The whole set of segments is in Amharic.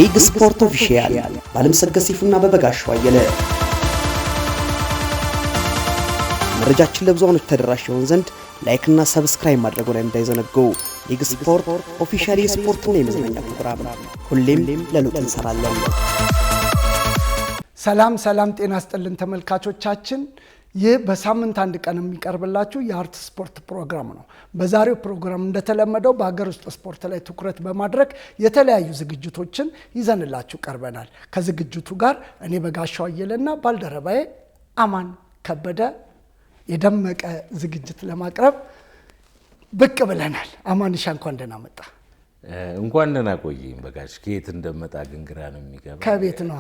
ሊግ ስፖርት ኦፊሻል ባለም ሰገሲፉና በበጋሻው አየለ መረጃችን ለብዙዎች ተደራሽ ይሆን ዘንድ ላይክ እና ሰብስክራይብ ማድረጉ ላይ እንዳይዘነጉ። ሊግ ስፖርት ኦፊሻል የስፖርትና የመዝናኛ ፕሮግራም ሁሌም ለሉጥ እንሰራለን። ሰላም ጤና ይስጥልን ተመልካቾቻችን። ይህ በሳምንት አንድ ቀን የሚቀርብላችሁ የአርት ስፖርት ፕሮግራም ነው። በዛሬው ፕሮግራም እንደተለመደው በሀገር ውስጥ ስፖርት ላይ ትኩረት በማድረግ የተለያዩ ዝግጅቶችን ይዘንላችሁ ቀርበናል። ከዝግጅቱ ጋር እኔ በጋሻው አየለና ባልደረባዬ አማን ከበደ የደመቀ ዝግጅት ለማቅረብ ብቅ ብለናል። አማንሻ እንኳን ደህና መጣ። እንኳን ደህና ቆየኝ በጋሽ። ከየት እንደመጣ ግን ግራ ነው የሚገባ። ከቤት ነው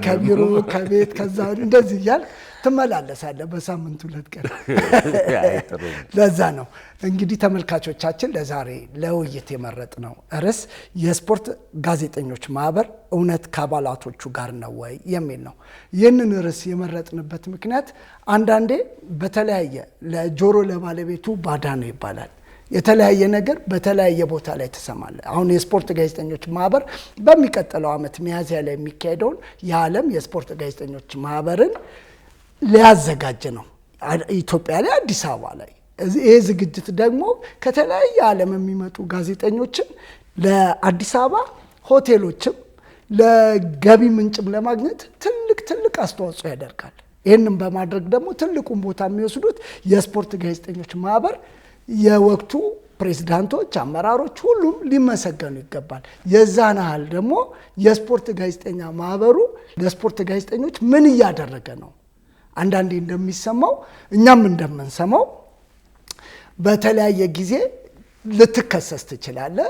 ከቢሮ ከቤት ከዛ እንደዚህ እያል ትመላለሳለህ በሳምንት 2 ቀን። ለዛ ነው እንግዲህ ተመልካቾቻችን ለዛሬ ለውይይት የመረጥነው ርዕስ የስፖርት ጋዜጠኞች ማህበር እውነት ከአባላቶቹ ጋር ነው ወይ የሚል ነው። ይህንን ርዕስ የመረጥንበት ምክንያት አንዳንዴ በተለያየ ለጆሮ ለባለቤቱ ባዳ ነው ይባላል። የተለያየ ነገር በተለያየ ቦታ ላይ ተሰማለ። አሁን የስፖርት ጋዜጠኞች ማህበር በሚቀጥለው ዓመት ሚያዝያ ላይ የሚካሄደውን የዓለም የስፖርት ጋዜጠኞች ማህበርን ሊያዘጋጅ ነው ኢትዮጵያ ላይ አዲስ አበባ ላይ። ይህ ዝግጅት ደግሞ ከተለያየ ዓለም የሚመጡ ጋዜጠኞችን ለአዲስ አበባ ሆቴሎችም ለገቢ ምንጭም ለማግኘት ትልቅ አስተዋጽኦ ያደርጋል። ይህንን በማድረግ ደግሞ ትልቁን ቦታ የሚወስዱት የስፖርት ጋዜጠኞች ማህበር የወቅቱ ፕሬዝዳንቶች፣ አመራሮች ሁሉም ሊመሰገኑ ይገባል። የዛን ያህል ደግሞ የስፖርት ጋዜጠኛ ማህበሩ ለስፖርት ጋዜጠኞች ምን እያደረገ ነው? አንዳንዴ እንደሚሰማው እኛም እንደምንሰማው በተለያየ ጊዜ ልትከሰስ ትችላለህ።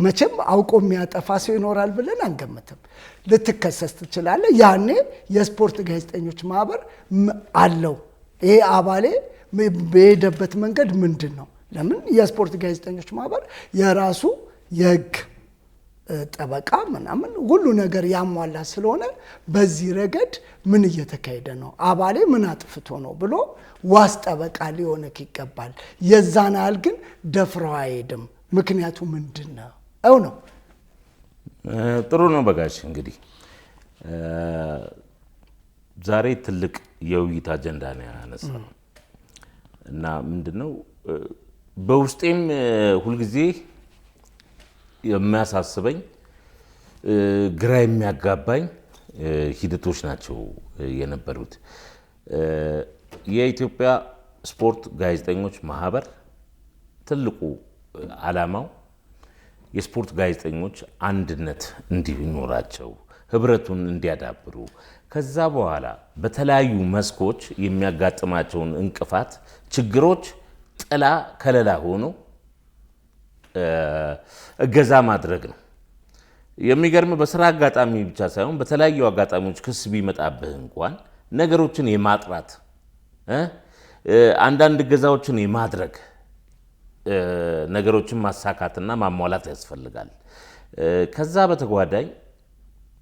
መቼም አውቆ የሚያጠፋ ሰው ይኖራል ብለን አንገምትም። ልትከሰስ ትችላለህ። ያኔ የስፖርት ጋዜጠኞች ማህበር አለው ይሄ አባሌ በሄደበት መንገድ ምንድን ነው? ለምን የስፖርት ጋዜጠኞች ማህበር የራሱ የህግ ጠበቃ ምናምን ሁሉ ነገር ያሟላ ስለሆነ በዚህ ረገድ ምን እየተካሄደ ነው፣ አባሌ ምን አጥፍቶ ነው ብሎ ዋስ ጠበቃ ሊሆንክ ይገባል። የዛን ያህል ግን ደፍረው አይሄድም። ምክንያቱ ምንድን ነው ነው? ጥሩ ነው በጋሽ። እንግዲህ ዛሬ ትልቅ የውይይት አጀንዳ ነው ያነሳው እና ምንድነው በውስጤም ሁልጊዜ የሚያሳስበኝ ግራ የሚያጋባኝ ሂደቶች ናቸው የነበሩት። የኢትዮጵያ ስፖርት ጋዜጠኞች ማህበር ትልቁ ዓላማው የስፖርት ጋዜጠኞች አንድነት እንዲኖራቸው፣ ህብረቱን እንዲያዳብሩ፣ ከዛ በኋላ በተለያዩ መስኮች የሚያጋጥማቸውን እንቅፋት፣ ችግሮች ጥላ ከለላ ሆኖ እገዛ ማድረግ ነው። የሚገርም በስራ አጋጣሚ ብቻ ሳይሆን በተለያዩ አጋጣሚዎች ክስ ቢመጣብህ እንኳን ነገሮችን የማጥራት አንዳንድ እገዛዎችን የማድረግ ነገሮችን ማሳካትና ማሟላት ያስፈልጋል። ከዛ በተጓዳኝ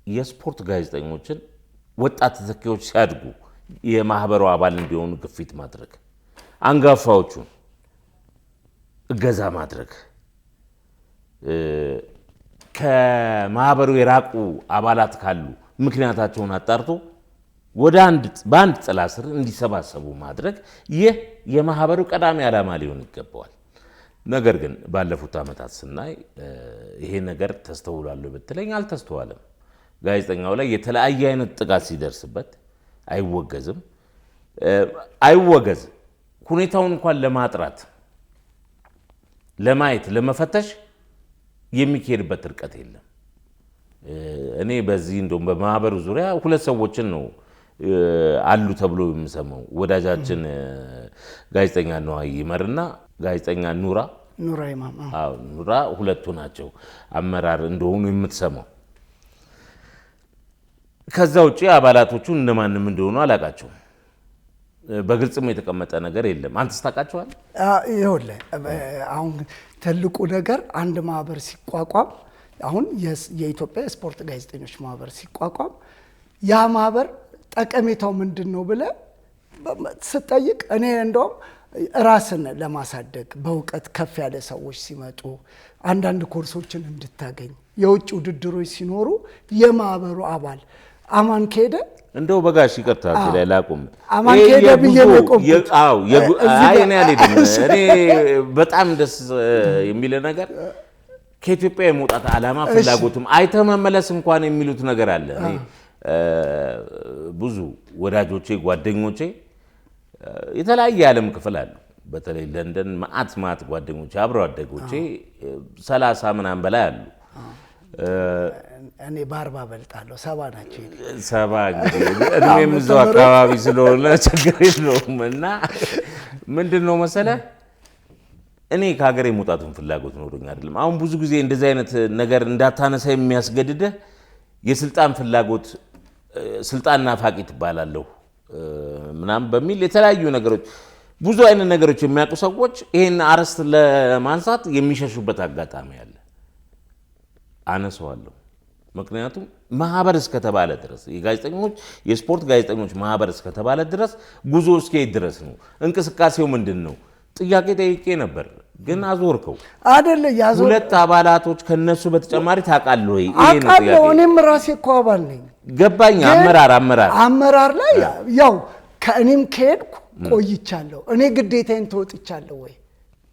የስፖርት ጋዜጠኞችን ወጣት ተተኪዎች ሲያድጉ የማህበሩ አባል እንዲሆኑ ግፊት ማድረግ፣ አንጋፋዎቹን እገዛ ማድረግ፣ ከማህበሩ የራቁ አባላት ካሉ ምክንያታቸውን አጣርቶ ወደ በአንድ ጥላ ስር እንዲሰባሰቡ ማድረግ፣ ይህ የማህበሩ ቀዳሚ ዓላማ ሊሆን ይገባዋል። ነገር ግን ባለፉት ዓመታት ስናይ ይሄ ነገር ተስተውሏል ብትለኝ አልተስተዋለም። ጋዜጠኛው ላይ የተለያየ አይነት ጥቃት ሲደርስበት አይወገዝም። ሁኔታውን እንኳን ለማጥራት፣ ለማየት፣ ለመፈተሽ የሚካሄድበት ርቀት የለም። እኔ በዚህ እንደውም በማህበሩ ዙሪያ 2 ሰዎችን ነው አሉ ተብሎ የምሰማው። ወዳጃችን ጋዜጠኛ ነዋይ ይመርና ጋዜጠኛ ኑራ ኢማም። ኑራ ሁለቱ ናቸው አመራር እንደሆኑ የምትሰማው። ከዛ ውጪ አባላቶቹ እንደማንም እንደሆኑ አላቃቸውም። በግልጽም የተቀመጠ ነገር የለም። አንተስ ታውቃቸዋል? ይኸውልህ አሁን ትልቁ ነገር አንድ ማህበር ሲቋቋም፣ አሁን የኢትዮጵያ ስፖርት ጋዜጠኞች ማህበር ሲቋቋም ያ ማህበር ጠቀሜታው ምንድን ነው ብለህ ስጠይቅ እኔ እንደውም ራስን ለማሳደግ በእውቀት ከፍ ያለ ሰዎች ሲመጡ አንዳንድ ኮርሶችን እንድታገኝ የውጭ ውድድሮች ሲኖሩ የማህበሩ አባል አማን ከሄደ እንደው በጋሽ ይቅርታ ላይ ላቁም አማን ከሄደ ብዬ የቆምኩት አይ እኔ አልሄድም። እኔ በጣም ደስ የሚል ነገር ከኢትዮጵያ የመውጣት ዓላማ ፍላጎትም አይተመመለስ እንኳን የሚሉት ነገር አለ። ብዙ ወዳጆቼ ጓደኞቼ የተለያየ ዓለም ክፍል አሉ። በተለይ ለንደን ማአት ጓደኞቼ አብረው አደጎቼ 30 ምናምን በላይ አሉ። እኔ በ40 በልጣለሁ። 70 ናቸው። 70 እንግዲህ እድሜም እዛው አካባቢ ስለሆነ ችግር የለውም። እና ምንድነው መሰለህ እኔ ከሀገር የመውጣቱን ፍላጎት ኖሮኝ አይደለም። አሁን ብዙ ጊዜ እንደዚህ አይነት ነገር እንዳታነሳ የሚያስገድድህ የስልጣን ፍላጎት ስልጣን ናፋቂ ትባላለህ ምናምን በሚል የተለያዩ ነገሮች ብዙ አይነት ነገሮች የሚያውቁ ሰዎች ይሄን አርዕስት ለማንሳት የሚሸሹበት አጋጣሚ አለ። አነሳዋለሁ። ምክንያቱም ማህበር እስከተባለ ድረስ የጋዜጠኞች የስፖርት ጋዜጠኞች ማህበር እስከተባለ ድረስ ጉዞ እስከሄድ ድረስ ነው። እንቅስቃሴው ምንድነው? ጥያቄ ጠይቄ ነበር ግን አዞርከው አይደለ? ያዞር ሁለት አባላቶች ከነሱ በተጨማሪ ታውቃለህ ወይ? አውቃለሁ። እኔም ራሴ እኮ አባል ነኝ። ገባኝ። አመራር ላይ ያው ከእኔም ከሄድኩ ቆይቻለሁ። እኔ ግዴታዬን ተወጥቻለሁ ወይ?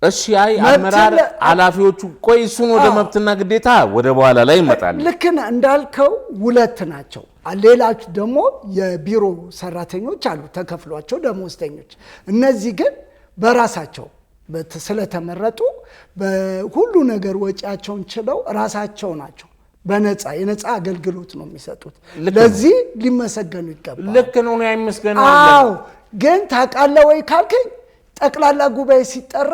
እሺ አይ አመራር ኃላፊዎቹ ቆይ እሱን ወደ መብትና ግዴታ ወደ በኋላ ላይ ይመጣል። ልክ ነህ እንዳልከው ሁለት ናቸው። ሌላች ደግሞ የቢሮ ሰራተኞች አሉ ተከፍሏቸው ደሞዝተኞች። እነዚህ ግን በራሳቸው ስለተመረጡ በሁሉ ነገር ወጪያቸውን ችለው ራሳቸው ናቸው በነፃ የነፃ አገልግሎት ነው የሚሰጡት። ለዚህ ሊመሰገኑ ይገባል። ልክ ነው ነው አይመስገነው። አዎ ግን ታውቃለህ ወይ ካልከኝ ጠቅላላ ጉባኤ ሲጠራ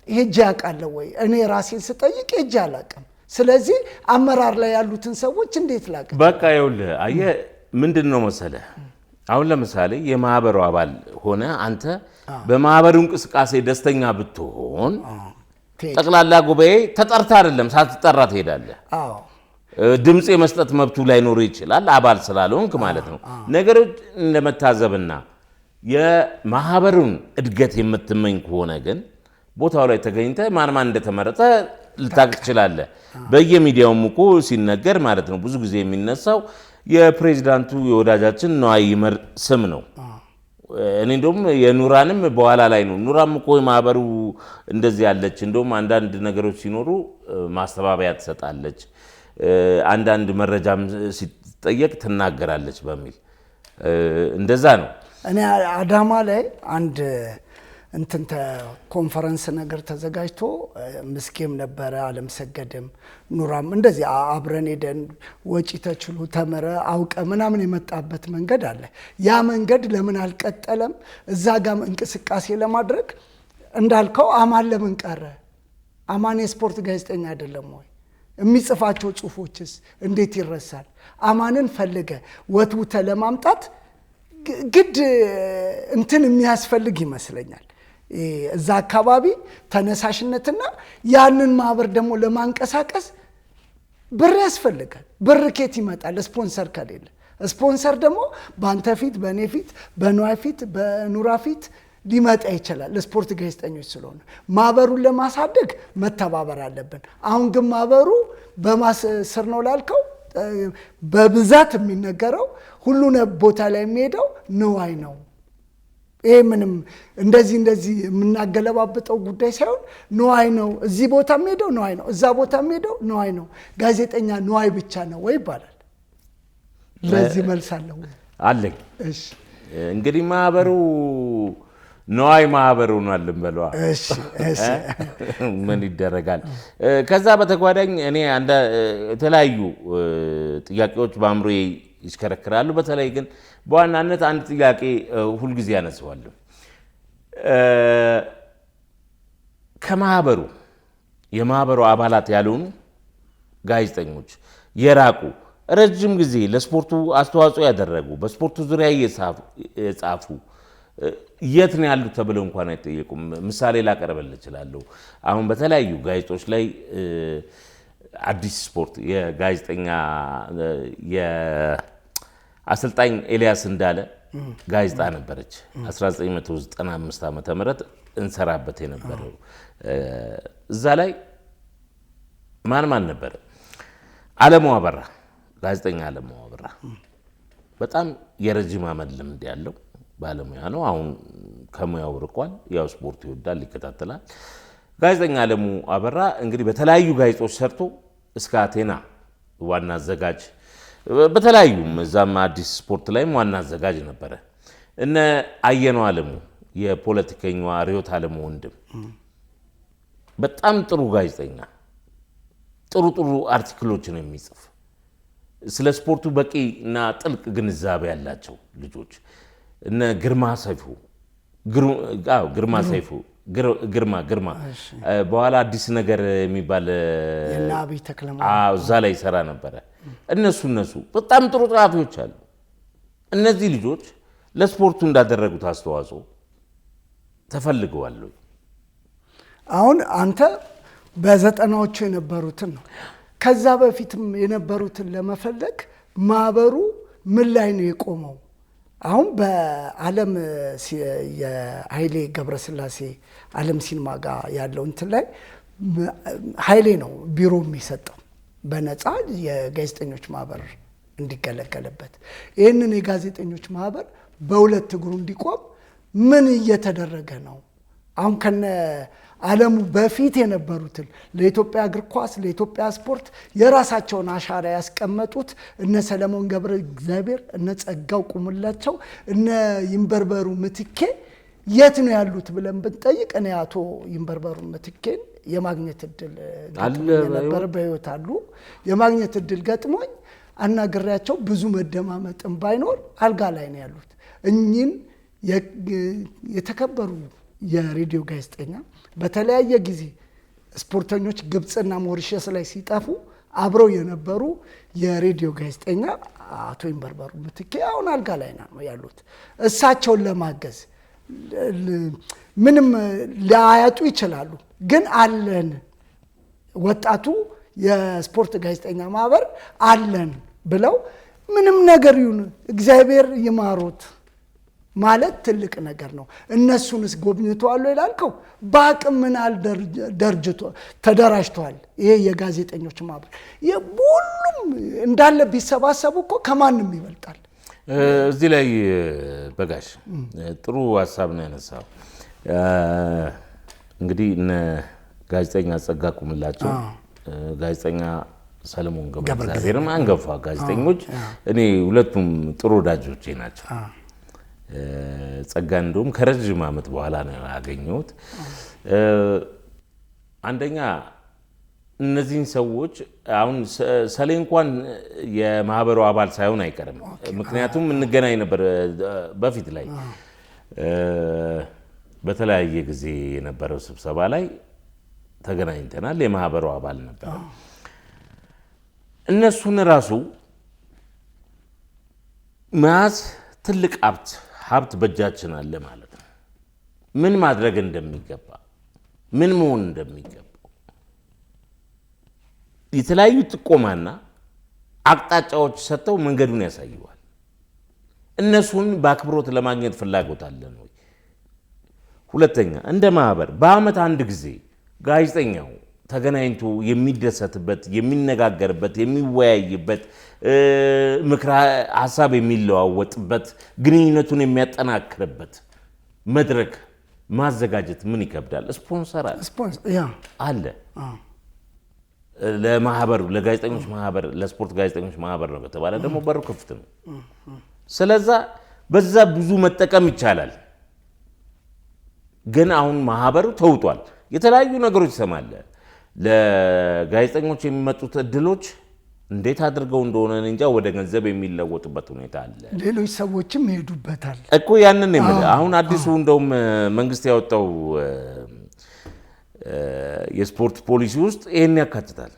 ሄጄ አውቃለሁ ወይ? እኔ ራሴን ስጠይቅ ሄጄ አላውቅም። ስለዚህ አመራር ላይ ያሉትን ሰዎች እንዴት ላውቅ? በቃ ይኸውልህ አየህ ምንድነው መሰለህ አሁን ለምሳሌ የማህበሩ አባል ሆነ አንተ በማህበሩ እንቅስቃሴ ደስተኛ ብትሆን ጠቅላላ ጉባኤ ተጠርታ አይደለም ሳትጠራ ትሄዳለህ። አዎ ድምጽ የመስጠት መብቱ ላይኖር ይችላል አባል ስላልሆንክ ማለት ነው። ነገሮች እንደመታዘብና የማህበሩን እድገት የምትመኝ ከሆነ ግን ቦታው ላይ ተገኝተህ ማን እንደተመረጠ ልታውቅ ትችላለህ። በየሚዲያውም እኮ ሲነገር ማለት ነው ብዙ ጊዜ የሚነሳው የፕሬዝዳንቱ የወዳጃችን ነዋይ ይመር ስም ነው። እኔ እንደውም የኑራንም በኋላ ላይ ነው። ኑራም እኮ ማህበሩ እንደዚህ ያለች እንደውም አንዳንድ ነገሮች ሲኖሩ ማስተባበያ ትሰጣለች፣ አንዳንድ መረጃም ሲጠየቅ ትናገራለች በሚል እንደዛ ነው። እኔ አዳማ ላይ አንድ ኮንፈረንስ ነገር ተዘጋጅቶ ምስኪም ነበረ ዓለም ሰገደም ኑራም እንደዚህ አብረን ሄደን ወጪ ተችሎ ተመረ አውቀ ምናምን የመጣበት መንገድ አለ። ያ መንገድ ለምን አልቀጠለም? እዛ ጋር እንቅስቃሴ ለማድረግ እንዳልከው አማን ለምን ቀረ? አማን የስፖርት ጋዜጠኛ አይደለም ወይ? የሚጽፋቸው ጽሁፎችስ እንዴት ይረሳል? አማንን ፈልገ ወትውተ ለማምጣት ግድ የሚያስፈልግ ይመስለኛል። እዛ አካባቢ ተነሳሽነትና ያንን ማህበር ደግሞ ለማንቀሳቀስ ብር ያስፈልጋል። ብር ከየት ይመጣል? ስፖንሰር ከሌለ ስፖንሰር ደግሞ በአንተ ፊት በእኔ ፊት በነዋይ ፊት በኑራ ፊት ሊመጣ ይችላል። ለስፖርት ጋዜጠኞች ስለሆነ ማህበሩን ለማሳደግ መተባበር አለብን። አሁን ግን ማህበሩ በማስር ነው ላልከው በብዛት የሚነገረው ሁሉ ቦታ ላይ የሚሄደው ነዋይ ነው። ይሄ ምንም እንደዚህ የምናገለባብጠው ጉዳይ ሳይሆን ነዋይ ነው። እዚህ ቦታ የሚሄደው ነዋይ ነው፣ እዛ ቦታ የሚሄደው ነዋይ ነው። ጋዜጠኛ ነዋይ ብቻ ነው ወይ ይባላል? ለዚህ መልስ አለኝ። እሺ እንግዲህ ማህበሩ ነዋይ ማህበሩ ነው አልበለዋ። እሺ ምን ይደረጋል? ከዛ በተጓዳኝ እኔ የተለያዩ ጥያቄዎች በአእምሮዬ ይሽከረክራሉ። በተለይ ግን በዋናነት አንድ ጥያቄ ሁልጊዜ ያነሳዋለሁ። የማህበሩ አባላት ያልሆኑ ጋዜጠኞች የራቁ ረጅም ጊዜ ለስፖርቱ አስተዋጽኦ ያደረጉ በስፖርቱ ዙሪያ የጻፉ የት ነው ያሉት ተብለው እንኳን አይጠየቁም። ምሳሌ ላቀርብልህ እችላለሁ። አሁን በተለያዩ ጋዜጦች ላይ አዲስ ስፖርት የጋዜጠኛ የአሰልጣኝ ኤልያስ እንዳለ ጋዜጣ ነበረች 1995 ዓመተ ምህረት እንሰራበት የነበረው እዛ ላይ ማን ነበር? አለሙ አበራ፣ ጋዜጠኛ አለሙ አበራ በጣም የረጅም ዓመት ልምድ ያለው ባለሙያ ነው። አሁን ከሙያው ርቋል። ያው ስፖርት ይወዳል፣ ይከታተላል። ጋዜጠኛ አለሙ አበራ እንግዲህ በተለያዩ ጋዜጦች ሰርቶ እስከ አቴና ዋና አዘጋጅ፣ በተለያዩም እዛም አዲስ ስፖርት ላይም ዋና አዘጋጅ ነበረ። እነ አየነው አለሙ የፖለቲከኛዋ ሪዮት አለሙ ወንድም በጣም ጥሩ ጋዜጠኛ፣ ጥሩ አርቲክሎችን የሚጽፍ ስለ ስፖርቱ በቂና ጥልቅ ግንዛቤ ያላቸው ልጆች እነ ግርማ ሰይፉ በኋላ አዲስ ነገር የሚባል እዛ ላይ ይሰራ ነበረ። እነሱ በጣም ጥሩ ጸሐፊዎች አሉ። እነዚህ ልጆች ለስፖርቱ እንዳደረጉት አስተዋጽኦ ተፈልገዋል። አሁን አንተ በዘጠናዎቹ የነበሩትን ነው። ከዛ በፊትም የነበሩትን ለመፈለግ ማህበሩ ምን ላይ ነው የቆመው? አሁን በዓለም የኃይሌ ገብረስላሴ ዓለም ሲኒማ ጋር ያለው እንትን ላይ ኃይሌ ነው ቢሮ የሚሰጠው በነፃ የጋዜጠኞች ማህበር እንዲገለገልበት። ይህንን የጋዜጠኞች ማህበር በሁለት እግሩ እንዲቆም ምን እየተደረገ ነው? አሁን ከነ ዓለሙ በፊት የነበሩትን ለኢትዮጵያ እግር ኳስ ለኢትዮጵያ ስፖርት የራሳቸውን አሻራ ያስቀመጡት እነ ሰለሞን ገብረ እግዚአብሔር፣ እነ ጸጋው ቁምላቸው፣ እነ ይንበርበሩ ምትኬ የት ነው ያሉት ብለን ብንጠይቅ እኔ አቶ ይንበርበሩ ምትኬን የማግኘት እድል ነበር። በህይወት አሉ። የማግኘት እድል ገጥሞኝ አናግሬያቸው ብዙ መደማመጥም ባይኖር አልጋ ላይ ነው ያሉት። እኚህን የተከበሩ የሬዲዮ ጋዜጠኛ በተለያየ ጊዜ ስፖርተኞች ግብፅና ሞሪሸስ ላይ ሲጠፉ አብረው የነበሩ የሬዲዮ ጋዜጠኛ አቶ ይንበርበሩ ምትኬ አሁን አልጋ ላይ ነው ያሉት። እሳቸውን ለማገዝ ምንም ሊያያጡ ይችላሉ፣ ግን አለን ወጣቱ የስፖርት ጋዜጠኛ ማህበር አለን ብለው ምንም ነገር ይሁን እግዚአብሔር ይማሩት ማለት ትልቅ ነገር ነው። እነሱንስ ጎብኝተዋል ይላልከው በአቅም ምናል ተደራጅተዋል። ይሄ የጋዜጠኞች ማህበር ሁሉም እንዳለ ቢሰባሰቡ እኮ ከማንም ይበልጣል። እዚህ ላይ በጋሽ ጥሩ ሀሳብ ነው ያነሳው። እንግዲህ እነ ጋዜጠኛ ጸጋ ቁምላቸው፣ ጋዜጠኛ ሰለሞን ገብረ እግዚአብሔርም አንገፋ ጋዜጠኞች፣ እኔ ሁለቱም ጥሩ ወዳጆቼ ናቸው። ጸጋ እንደውም ከረጅም ዓመት በኋላ ነው ያገኘሁት። አንደኛ እነዚህን ሰዎች አሁን ሰሌ እንኳን የማህበሩ አባል ሳይሆን አይቀርም። ምክንያቱም እንገናኝ ነበር በፊት ላይ በተለያየ ጊዜ የነበረው ስብሰባ ላይ ተገናኝተናል። የማህበሩ አባል ነበር። እነሱን ራሱ መያዝ ትልቅ ሀብት በእጃችን አለ ማለት ነው። ምን ማድረግ እንደሚገባ፣ ምን መሆን እንደሚገባው የተለያዩ ጥቆማና አቅጣጫዎች ሰጥተው መንገዱን ያሳዩዋል። እነሱን በአክብሮት ለማግኘት ፍላጎት አለን ወይ? ሁለተኛ እንደ ማህበር በአመት አንድ ጊዜ ጋዜጠኛው ተገናኝቶ የሚደሰትበት፣ የሚነጋገርበት፣ የሚወያይበት፣ ምክረ ሀሳብ የሚለዋወጥበት፣ ግንኙነቱን የሚያጠናክርበት መድረክ ማዘጋጀት ምን ይከብዳል? ስፖንሰር አለ። ለማህበሩ ለጋዜጠኞች ማህበር ለስፖርት ጋዜጠኞች ማህበር ነው ከተባለ ደግሞ በሩ ክፍት ነው። ስለዛ በዛ ብዙ መጠቀም ይቻላል። ግን አሁን ማህበሩ ተውጧል። የተለያዩ ነገሮች ይሰማል። ለጋዜጠኞች የሚመጡት እድሎች እንዴት አድርገው እንደሆነ እንጃ ወደ ገንዘብ የሚለወጡበት ሁኔታ አለ። ሌሎች ሰዎችም ይሄዱበታል እኮ ያንን ነው። አሁን አዲሱ እንደውም መንግስት ያወጣው የስፖርት ፖሊሲ ውስጥ ይሄን ያካትታል።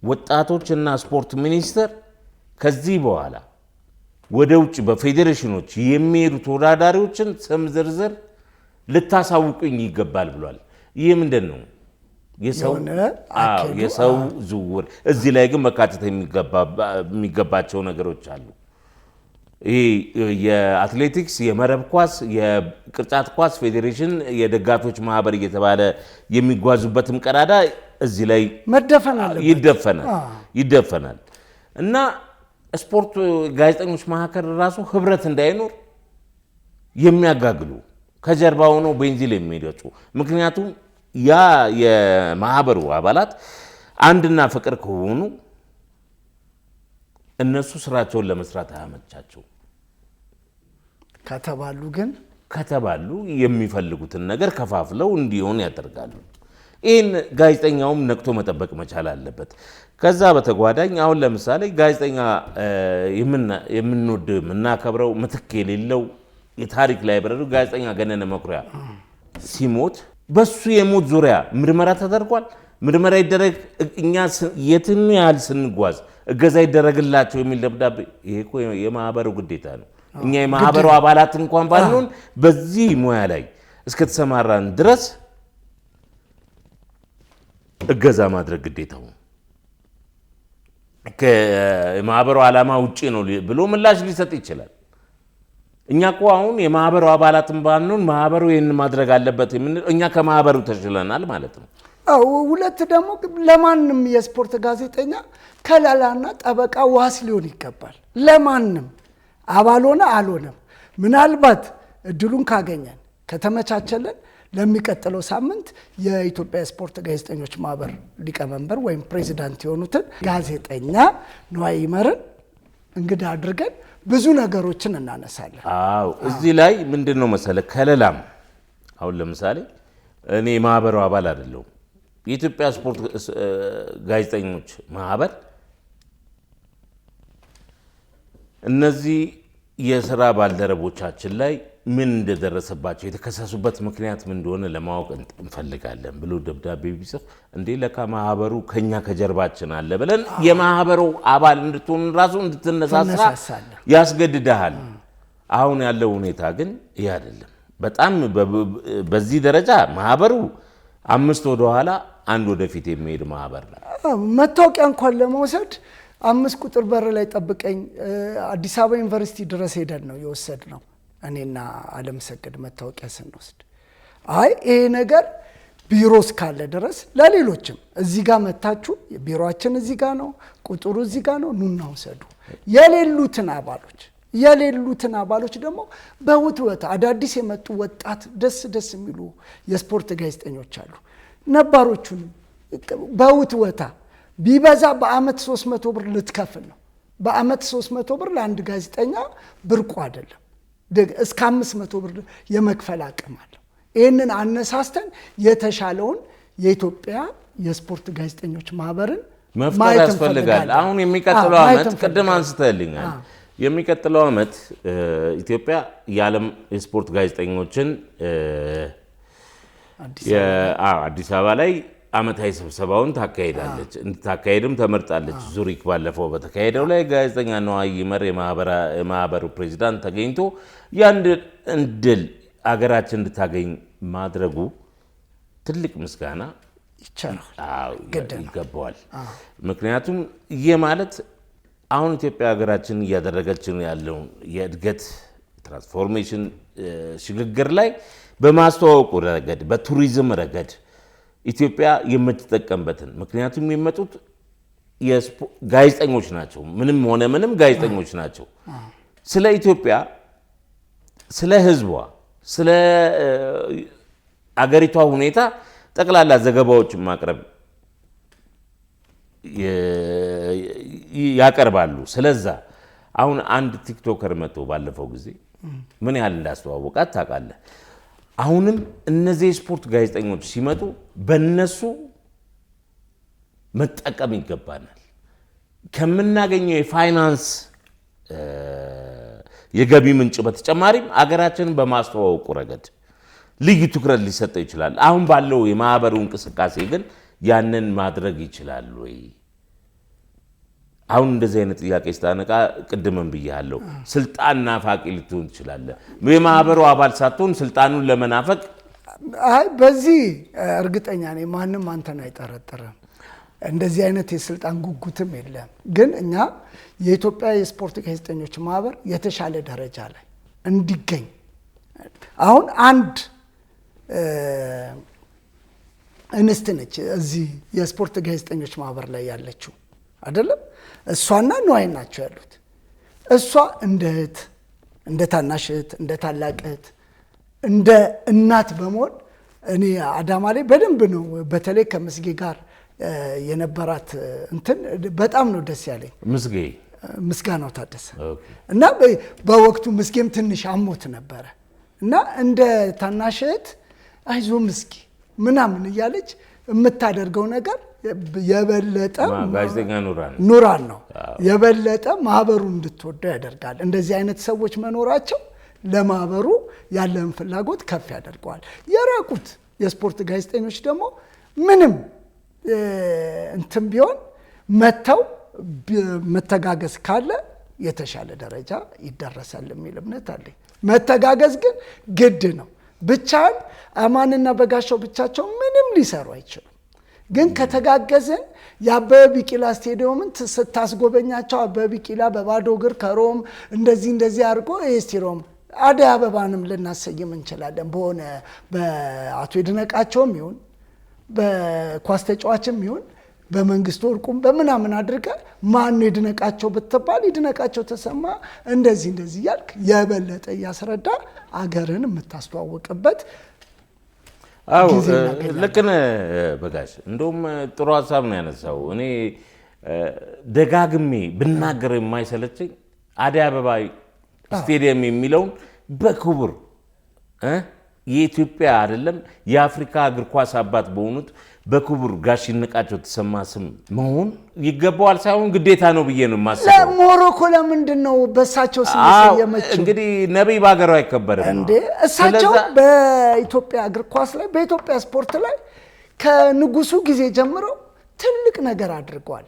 ወጣቶችና ስፖርት ሚኒስቴር ከዚህ በኋላ ወደ ውጭ በፌዴሬሽኖች የሚሄዱ ተወዳዳሪዎችን ስም ዝርዝር ልታሳውቁኝ ይገባል ብሏል። ይህ ምንድን ነው? የሰው ዝውውር። እዚህ ላይ ግን መካተት የሚገባቸው ነገሮች አሉ። የአትሌቲክስ የመረብ ኳስ የቅርጫት ኳስ ፌዴሬሽን የደጋፊዎች ማህበር እየተባለ የሚጓዙበትም ቀዳዳ እዚህ ላይ ይደፈናል እና ስፖርት ጋዜጠኞች መካከል ራሱ ህብረት እንዳይኖር የሚያጋግሉ ከጀርባ ሆነው ቤንዚል የሚደጩ ምክንያቱም ያ የማህበሩ አባላት አንድና ፍቅር ከሆኑ እነሱ ስራቸውን ለመስራት አያመቻቸው ከተባሉ የሚፈልጉትን ነገር ከፋፍለው እንዲሆን ያደርጋሉ። ይህን ጋዜጠኛውም ነቅቶ መጠበቅ መቻል አለበት። ከዛ በተጓዳኝ አሁን ለምሳሌ ጋዜጠኛ የምንወድ የምናከብረው ምትክ የሌለው የታሪክ ላይብረሪ ጋዜጠኛ ገነነ መኩሪያ ሲሞት በሱ የሞት ዙሪያ ምርመራ ተደርጓል። ምርመራ ይደረግ፣ እኛ የትም ያህል ስንጓዝ እገዛ ይደረግላቸው የሚል ደብዳቤ። ይሄ እኮ የማህበሩ ግዴታ ነው። እኛ የማህበሩ አባላት እንኳን ባንሆን በዚህ ሙያ ላይ እስከተሰማራን ድረስ እገዛ ማድረግ ግዴታው ከማህበሩ ዓላማ ውጪ ነው ብሎ ምላሽ ሊሰጥ ይችላል። እኛ እኮ አሁን የማህበሩ አባላትን ባንሆን ማህበሩ ይህን ማድረግ አለበት የምንለው እኛ ከማህበሩ ተሽለናል ማለት ነው። ሁለት ደግሞ ለማንም የስፖርት ጋዜጠኛ ከለላና ጠበቃ ዋስ ሊሆን ይገባል። ለማንም አባል ሆነ አልሆነም ምናልባት እድሉን ካገኘን ከተመቻቸልን ለሚቀጥለው ሳምንት የኢትዮጵያ ስፖርት ጋዜጠኞች ማህበር ሊቀመንበር ወይም ፕሬዚዳንት የሆኑትን ጋዜጠኛ ነዋይ ይመርን እንግዲህ አድርገን ብዙ ነገሮችን እናነሳለን። እዚህ ላይ ምንድነው መሰለህ ከለላም አሁን ለምሳሌ እኔ ማህበሩ አባል አይደለሁም። የኢትዮጵያ ስፖርት ጋዜጠኞች ማህበር እነዚህ የሥራ ባልደረቦቻችን ላይ ምን እንደደረሰባቸው የተከሰሱበት ምክንያት ምን እንደሆነ ለማወቅ እንፈልጋለን ብሎ ደብዳቤ ቢጽፍ እንዴ ለካ ማህበሩ ከኛ ከጀርባችን አለ ብለን የማህበሩ አባል እንድትሆን ራሱ እንድትነሳሳ ያስገድዳል። አሁን ያለው ሁኔታ ግን ይሄ አይደለም። በጣም በዚህ ደረጃ ማህበሩ 5 ወደ ኋላ 1 ወደፊት የሚሄድ ማህበር ነው። መታወቂያ እንኳን ለመውሰድ 5 ቁጥር በር ላይ ጠብቀኝ አዲስ አበባ ዩኒቨርሲቲ ድረስ ሄደን ነው የወሰድነው እኔና ዓለም ሰገድ መታወቂያ ስንወስድ። ይሄ ነገር ቢሮ እስካለ ድረስ ለሌሎችም እዚህ ጋር መታችሁ ቢሮአችን እዚህ ጋር ነው ቁጥሩ እዚህ ጋር ነው ኑና ውሰዱ። የሌሉትን አባሎች ደግሞ በውትወታ አዳዲስ የመጡ ወጣት ደስ የሚሉ የስፖርት ጋዜጠኞች አሉ። ነባሮቹን በውትወታ ቢበዛ በአመት 300 ብር ልትከፍል ነው። በአመት 300 ብር ለአንድ ጋዜጠኛ ብርቁ አይደለም። እስከ 500 ብር የመክፈል አቅም አለው። ይህንን አነሳስተን የተሻለውን የኢትዮጵያ የስፖርት ጋዜጠኞች ማህበርን መፍጠር ያስፈልጋል። አሁን የሚቀጥለው አመት ቅድም አንስተልኛል። የሚቀጥለው አመት ኢትዮጵያ የዓለም የስፖርት ጋዜጠኞችን አዲስ አበባ ላይ አመታዊ ስብሰባውን ታካሂዳለች። እንድታካሂድም ተመርጣለች። ዙሪክ ባለፈው በተካሄደው ላይ ጋዜጠኛ ነዋይ ይመር የማህበሩ ፕሬዚዳንት ተገኝቶ ያን እድል አገራችን እንድታገኝ ማድረጉ ትልቅ ምስጋና ይገባዋል። ምክንያቱም ይህ ማለት አሁን ኢትዮጵያ ሀገራችን እያደረገች ያለውን የእድገት ትራንስፎርሜሽን ሽግግር ላይ በማስተዋወቁ ረገድ በቱሪዝም ረገድ ኢትዮጵያ የምትጠቀምበትን ምክንያቱም የሚመጡት ጋዜጠኞች ናቸው። ምንም ሆነ ምንም ጋዜጠኞች ናቸው። ስለ ኢትዮጵያ፣ ስለ ህዝቧ፣ ስለ አገሪቷ ሁኔታ ጠቅላላ ዘገባዎችን ማቅረብ ያቀርባሉ። ስለዛ አሁን አንድ ቲክቶከር መጥቶ ባለፈው ጊዜ ምን ያህል እንዳስተዋወቃት ታውቃለህ? አሁንም እነዚህ ስፖርት ጋዜጠኞች ሲመጡ በእነሱ መጠቀም ይገባናል። ከምናገኘው የፋይናንስ የገቢ ምንጭ በተጨማሪም አገራችንን በማስተዋወቁ ረገድ ልዩ ትኩረት ሊሰጠው ይችላል። አሁን ባለው የማህበሩ እንቅስቃሴ ግን ያንን ማድረግ ይችላል ወይ? አሁን እንደዚህ አይነት ጥያቄ ስታነቃ ቅድምም ብያለሁ፣ ስልጣን ናፋቂ ልትሆን ትችላለህ። የማህበሩ አባል ሳትሆን ስልጣኑን ለመናፈቅ በዚህ እርግጠኛ ነኝ ማንም አንተን አይጠረጥርም። እንደዚህ አይነት የስልጣን ጉጉትም የለም። ግን እኛ የኢትዮጵያ የስፖርት ጋዜጠኞች ማህበር የተሻለ ደረጃ ላይ እንዲገኝ አሁን አንድ እንስት ነች እዚህ የስፖርት ጋዜጠኞች ማህበር ላይ ያለችው አይደለም። እሷና ነዋይ ናቸው ያሉት። እሷ እንደ እህት፣ እንደ ታናሽ እህት፣ እንደ ታላቅ እህት፣ እንደ እናት በመሆን እኔ አዳማ ላይ በደንብ ነው በተለይ ከምስጌ ጋር የነበራት እንትን በጣም ነው ደስ ያለኝ። ምስጋናው ታደሰ እና በወቅቱ ምስጌም ትንሽ አሞት ነበረ እና እንደ ታናሽ እህት አይዞ ምስጌ ምናምን እያለች የምታደርገው ነገር የበለጠ ጋዜጠኛ ኑራን ነው የበለጠ ማህበሩ እንድትወደው ያደርጋል። እንደዚህ አይነት ሰዎች መኖራቸው ለማህበሩ ያለን ፍላጎት ከፍ ያደርገዋል። የራቁት የስፖርት ጋዜጠኞች ደግሞ ምንም እንትን ቢሆን መተው መተጋገዝ ካለ የተሻለ ደረጃ ይደረሳል የሚል እምነት አለኝ። መተጋገዝ ግን ግድ ነው። ብቻን አማንና በጋሻው ብቻቸው ምንም ሊሰሩ አይችሉም። ግን ከተጋገዝን የአበበ ቢቂላ ስቴዲየምን ስታስጎበኛቸው አበበ ቢቂላ በባዶ እግር ከሮም እንደዚህ አድርጎ ስቴዲየም አደይ አበባንም ልናሰይም እንችላለን። በሆነ በአቶ ይድነቃቸውም ይሁን በኳስ ተጫዋችም ይሁን በመንግስት ወርቁም በምናምን አድርገ ማን ይድነቃቸው ብትባል ይድነቃቸው ተሰማ እንደዚህ ያልክ የበለጠ እያስረዳ አገርን የምታስተዋውቅበት ልክ ነህ በጋሽ። እንደውም ጥሩ ሀሳብ ነው ያነሳው። እኔ ደጋግሜ ብናገር የማይሰለችኝ አደይ አበባ ስቴዲየም የሚለውን በክቡር የኢትዮጵያ አይደለም የአፍሪካ እግር ኳስ አባት በሆኑት በክቡር ጋሽ ይድነቃቸው ተሰማ ስም መሆን ይገባዋል ሳይሆን ግዴታ ነው ብዬ ነው የማስበው። ለሞሮኮ ለምንድን ነው በእሳቸው ስም የሰየመችው? እንግዲህ ነቢይ በሀገሩ አይከበርም እንዴ? እሳቸው በኢትዮጵያ እግር ኳስ ላይ በኢትዮጵያ ስፖርት ላይ ከንጉሱ ጊዜ ጀምረው ትልቅ ነገር አድርገዋል።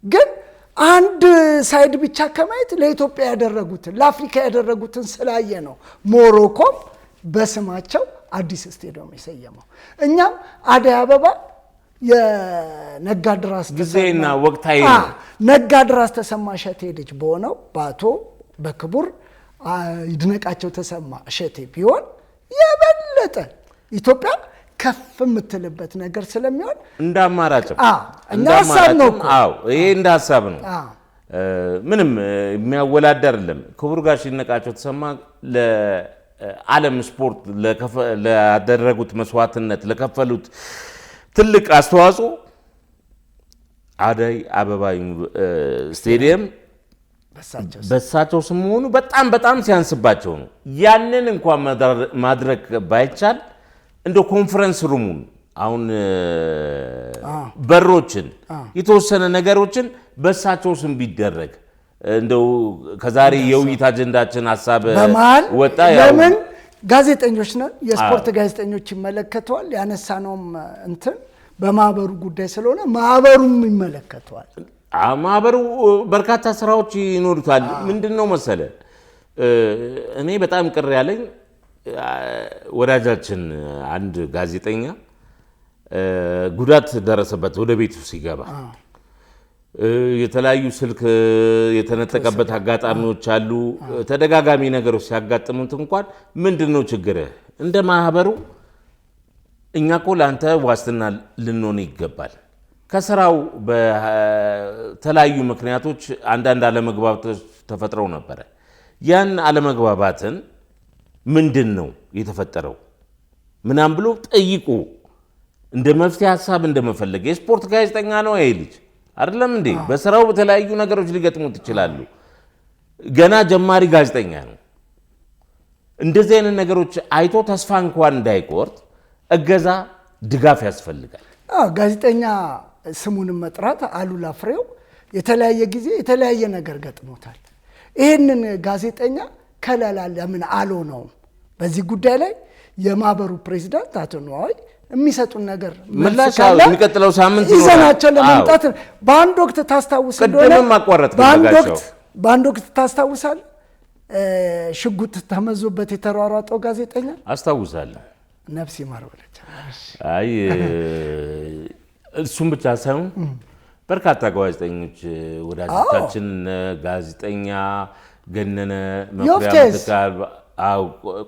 ግን አንድ ሳይድ ብቻ ከማየት ለኢትዮጵያ ያደረጉትን ለአፍሪካ ያደረጉትን ስላየ ነው ሞሮኮም በስማቸው አዲስ ስቴዲየም የሰየመው። እኛም አደይ አበባ የነጋድራስ ጊዜና ወቅታዊ ነጋድራስ ተሰማ እሸቴ ልጅ በሆነው በአቶ በክቡር ይድነቃቸው ተሰማ እሸቴ ቢሆን የበለጠ ኢትዮጵያ ከፍ የምትልበት ነገር ስለሚሆን እንደ አማራጭ እንደ ሀሳብ ነው እኮ። ይሄ እንደ ሀሳብ ነው፣ ምንም የሚያወላድ አይደለም። ክቡር ጋሽ ይድነቃቸው ተሰማ ለዓለም ስፖርት ላደረጉት መስዋዕትነት ለከፈሉት ትልቅ አስተዋጽኦ አደይ አበባ ስቴዲየም በሳቸው ስም መሆኑ በጣም ሲያንስባቸው ነው። ያንን እንኳን ማድረግ ባይቻል እንደ ኮንፈረንስ ሩሙን አሁን በሮችን የተወሰነ ነገሮችን በሳቸው ስም ቢደረግ እንደው ከዛሬ የውይይት አጀንዳችን ሐሳብ ወጣ። ለምን ጋዜጠኞች ነን፣ የስፖርት ጋዜጠኞች ይመለከተዋል። ያነሳነውም እንትን በማህበሩ ጉዳይ ስለሆነ ማህበሩም ይመለከተዋል። ማህበሩ በርካታ ስራዎች ይኖሩታል። ምንድነው መሰለ እኔ በጣም ቅር ያለኝ ወዳጃችን አንድ ጋዜጠኛ ጉዳት ደረሰበት ወደ ቤቱ ሲገባ የተለያዩ ስልክ የተነጠቀበት አጋጣሚዎች አሉ። ተደጋጋሚ ነገሮች ሲያጋጥሙት እንኳን ምንድነው ችግርህ? እንደ ማህበሩ እኛ እኮ ለአንተ ዋስትና ልንሆን ይገባል። ከስራው በተለያዩ ምክንያቶች አንዳንድ አለመግባባቶች ተፈጥረው ነበረ። ያን አለመግባባትን ምንድን ነው የተፈጠረው ምናምን ብሎ ጠይቁ እንደ መፍትሄ ሀሳብ እንደመፈለግ። የስፖርት ጋዜጠኛ ነው ይሄ ልጅ አይደለም እንዴ? በስራው በተለያዩ ነገሮች ሊገጥሙት ይችላሉ። ገና ጀማሪ ጋዜጠኛ ነው። እንደዚህ አይነት ነገሮች አይቶ ተስፋ እንኳን እንዳይቆርጥ እገዛ፣ ድጋፍ ያስፈልጋል። ጋዜጠኛ ስሙንም መጥራት አሉላ ፍሬው የተለያየ ጊዜ የተለያየ ነገር ገጥሞታል። ይህንን ጋዜጠኛ ከለላ ለምን አልሆነውም? በዚህ ጉዳይ ላይ የማህበሩ ፕሬዚዳንት አቶ ነዋይ የሚሰጡን ነገር ምላሽ የሚቀጥለው ሳምንት ይዘናቸው ለመምጣት በአንድ ወቅት ታስታውስ እንደሆነ በአንድ ወቅት ታስታውሳል ሽጉጥ ተመዞበት የተሯሯጠው ጋዜጠኛ አስታውሳለሁ። ነፍስ ይማር ወለቻ። አይ እሱም ብቻ ሳይሆን በርካታ ጋዜጠኞች ወዳጆቻችን ጋዜጠኛ ገነነ መኩሪያ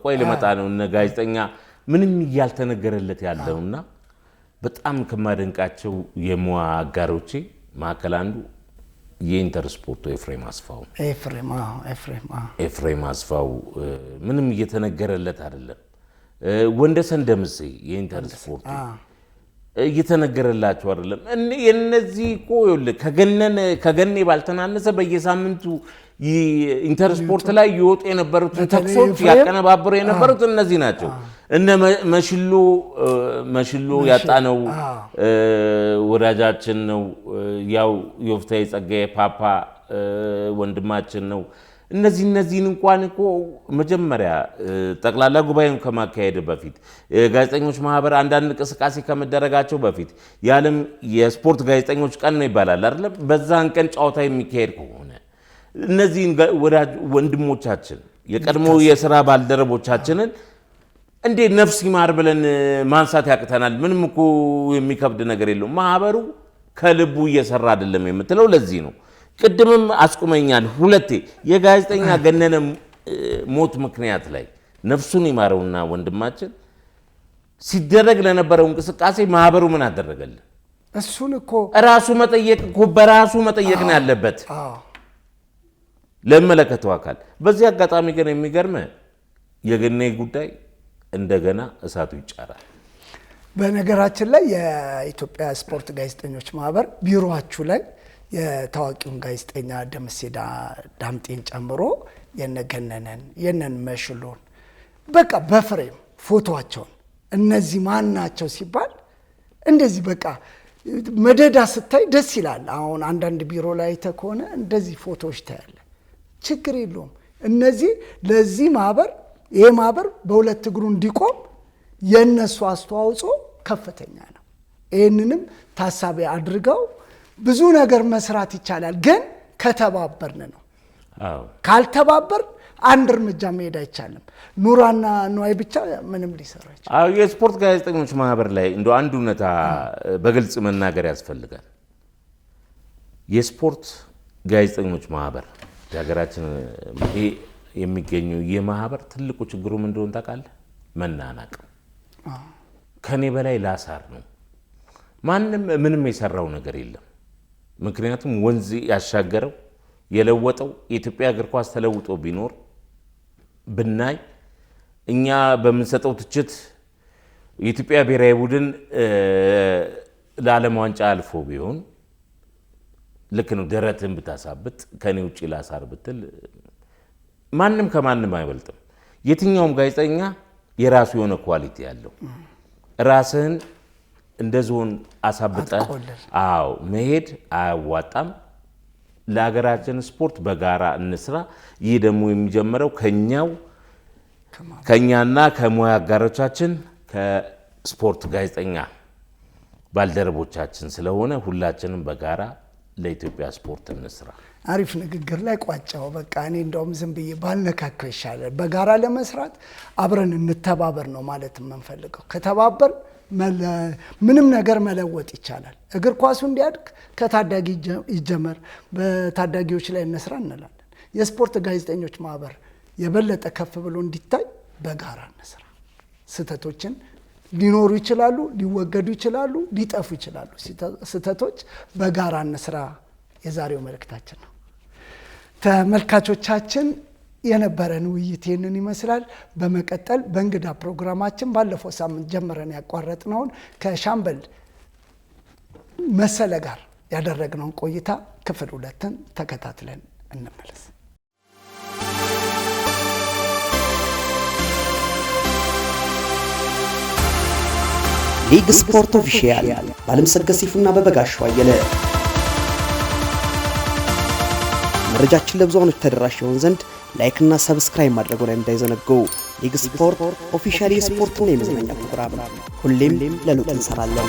ቆይ ልመጣ ነው እነ ጋዜጠኛ ምንም ያልተነገረለት ያለውና በጣም ከማደንቃቸው የሙያ አጋሮቼ ማከል አንዱ የኢንተርስፖርት ኤፍሬም አስፋው ምንም እየተነገረለት አይደለም። ወንደሰን ደምሴ የኢንተርስፖርት እየተነገረላቸው አይደለም። የነዚህ እኮ ከገኔ ባልተናነሰ በየሳምንቱ ኢንተርስፖርት ላይ ይወጡ የነበሩት ተክሶች ያቀነባበሩ የነበሩት እነዚህ ናቸው። እነ መሽሎ ያጣነው ወዳጃችን ነው። ያው ዮፍታይ ጸጋዬ ፓፓ ወንድማችን ነው። እነዚህን እንኳን እኮ መጀመሪያ ጠቅላላ ጉባኤውን ከማካሄድ በፊት ጋዜጠኞች ማህበር አንዳንድ እንቅስቃሴ ከመደረጋቸው በፊት የዓለም የስፖርት ጋዜጠኞች ቀን ነው ይባላል አይደል? በዛን ቀን ጨዋታ የሚካሄድ ከሆነ እነዚህን ወንድሞቻችን የቀድሞ የሥራ ባልደረቦቻችንን እንዴ ነፍስ ይማር ብለን ማንሳት ያቅተናል? ምንም እኮ የሚከብድ ነገር የለውም። ማህበሩ ከልቡ እየሰራ አይደለም የምትለው ለዚህ ነው። ቅድምም አስቁመኛል ሁለቴ የጋዜጠኛ ገነነ ሞት ምክንያት ላይ ነፍሱን ይማረውና ወንድማችን ሲደረግ ለነበረው እንቅስቃሴ ማህበሩ ምን አደረገልን? እሱን እኮ በራሱ መጠየቅ ነው ያለበት ለመለከተው አካል። በዚህ አጋጣሚ ግን የሚገርም የገኔ ጉዳይ እንደገና እሳቱ ይጫራል። በነገራችን ላይ የኢትዮጵያ ስፖርት ጋዜጠኞች ማህበር ቢሮአችሁ ላይ የታዋቂውን ጋዜጠኛ ደምሴ ዳምጤን ጨምሮ የነገነነን የነን መሽሎን በቃ በፍሬም ፎቶአቸውን እነዚህ ማን ናቸው ሲባል እንደዚህ በቃ መደዳ ስታይ ደስ ይላል። አሁን አንዳንድ ቢሮ ላይ ተከሆነ እንደዚህ ፎቶዎች ታያለ። ችግር የለውም። እነዚህ ለዚህ ማህበር ይሄ ማህበር በሁለት እግሩ እንዲቆም የነሱ አስተዋጽኦ ከፍተኛ ነው። ይሄንንም ታሳቢ አድርገው ብዙ ነገር መስራት ይቻላል። ግን ከተባበርን ነው። ካልተባበር አንድ እርምጃ መሄድ አይቻልም። ኑራና ንዋይ ብቻ ምንም ሊሰራ ይችላል። የስፖርት ጋዜጠኞች ማህበር ላይ እንደው አንድ እውነታ በግልጽ መናገር ያስፈልጋል። የስፖርት ጋዜጠኞች ማህበር የሀገራችን የሚገኙ የማህበር ትልቁ ችግሩ ምን እንደሆነ ታውቃለህ? መናናቅ። ከኔ በላይ ላሳር ነው። ማንም ምንም የሰራው ነገር የለም። ምክንያቱም ወንዝ ያሻገረው የለወጠው የኢትዮጵያ እግር ኳስ ተለውጦ ቢኖር ብናይ እኛ በምንሰጠው ትችት የኢትዮጵያ ብሔራዊ ቡድን ለዓለም ዋንጫ አልፎ ቢሆን ልክ ነው። ደረትን ብታሳብጥ ከኔ ውጪ ላሳር ብትል ማንም ከማንም አይበልጥም። የትኛውም ጋዜጠኛ የራሱ የሆነ ኳሊቲ ያለው ራስህን እንደ ዞን አሳብጠህ መሄድ አያዋጣም። ለሀገራችን ስፖርት በጋራ እንስራ። ይህ ደግሞ የሚጀምረው ከኛና ከሙያ አጋሮቻችን ከስፖርት ጋዜጠኛ ባልደረቦቻችን ስለሆነ ሁላችንም በጋራ ለኢትዮጵያ ስፖርት እንስራ። አሪፍ ንግግር ላይ ቋጫው። በቃ እኔ እንደውም ዝም ብዬ ባልነካከው ይሻላል። በጋራ ለመስራት አብረን እንተባበር ነው ማለት የምንፈልገው። ከተባበር ምንም ነገር መለወጥ ይቻላል። እግር ኳሱ እንዲያድግ ከታዳጊ ይጀመር፣ በታዳጊዎች ላይ እንስራ እንላለን። የስፖርት ጋዜጠኞች ማህበር የበለጠ ከፍ ብሎ እንዲታይ በጋራ እንስራ። ስህተቶችን ሊኖሩ ይችላሉ፣ ሊወገዱ ይችላሉ፣ ሊጠፉ ይችላሉ። ስህተቶች በጋራ እንስራ የዛሬው መልእክታችን ነው። ተመልካቾቻችን የነበረን ውይይት ይህንን ይመስላል። በመቀጠል በእንግዳ ፕሮግራማችን ባለፈው ሳምንት ጀምረን ያቋረጥነውን ከሻምበል መሰለ ጋር ያደረግነውን ቆይታ ክፍል 2ን ተከታትለን እንመለስ። ሊግ ስፖርት ኦፊሻል ባለምሰገድ ሲፉና በበጋሻው አየለ መረጃችን ለብዙዎች ተደራሽ ይሆን ዘንድ ላይክ እና ሰብስክራይብ ማድረጉን እንዳይዘነጉ። ሊግ ስፖርት ኦፊሻል የስፖርትና የመዝናኛ ፕሮግራም ሁሌም ለለውጥ እንሰራለን።